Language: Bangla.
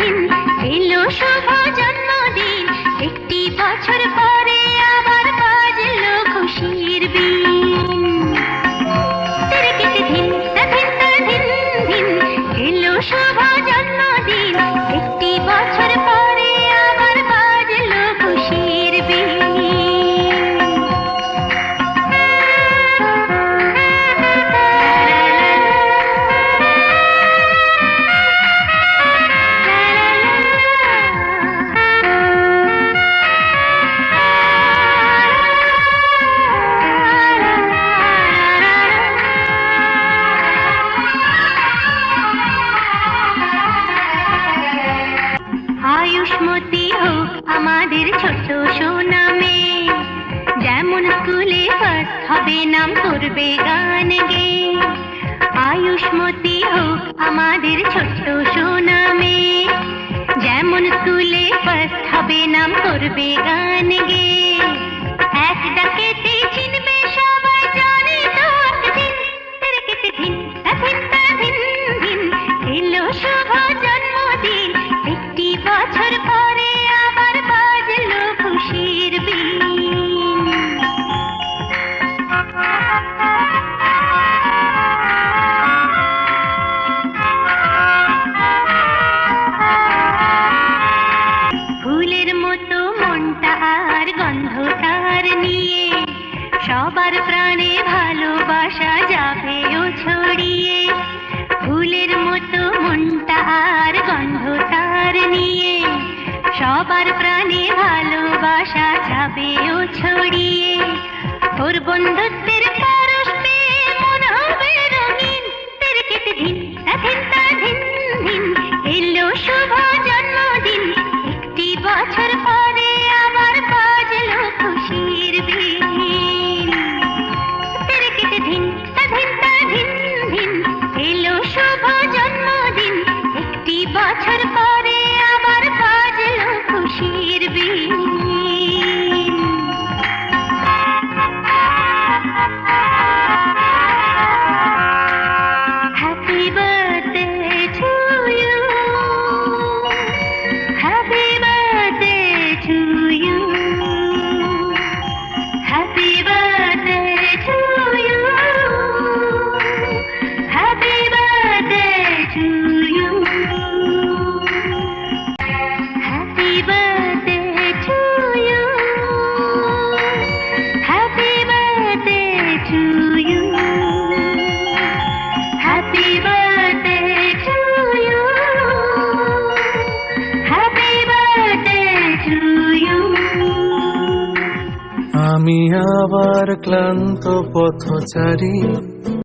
দিন এলো শুভ জন্মদিন, একটি বছর পরে আবার বাজলো খুশির বিন। তিরিকিটি ধিন ধিন ধিন ধিন এলো শুভ জন্মদিন, একটি বছর পরে আবার বাজলো খুশির বিন। আয়ুষ্মতী হোক আমাদের ছোট্ট সোনা মেয়ে, যেমন স্কুলে ফার্স্ট হবে নাম করবে গান গেয়ে। আয়ুষ্মতী হোক আমাদের ছোট্ট সোনা মেয়ে, যেমন স্কুলে ফার্স্ট হবে নাম করবে গান গেয়ে। এক ডাকেতে চিনবে সবাই, জানে তো একদিন তিরিকিটি ধিন ধিন ধিন ধিন এলো শুভ জন্মদিন, একটি বছর পরে আবার বাজলো খুশির বিন। ফুলের মতো মনটা আর গন্ধটার নিয়ে, সবার প্রাণে ভালোবাসা যাবেও ছড়িয়ে। ফুলের মতো মনটা আর গন্ধটার নিয়ে, সবার প্রাণে ভালোবাসা যাবেও ছড়িয়ে। ওর বন্ধুত্বের পরশ পেয়ে মন হবে রঙিন, তিরিকিটি ধিন ধিন ধিন ধিন এলো শুভ জন্মদিন, একটি বছর পরে আবার বাজলো খুশির বিন। তিরিকিটি ধিন ধিন ধিন ধিন এলো শুভ জন্মদিন, একটি বছর পরে আবার বাজলো খুশির বিন। Happy birthday to you, happy birthday to you, happy birthday to you, happy birthday to you, happy birthday to you, happy birthday to you, happy birthday to you, happy birthday to you. আমি আবার ক্লান্ত পথচারী,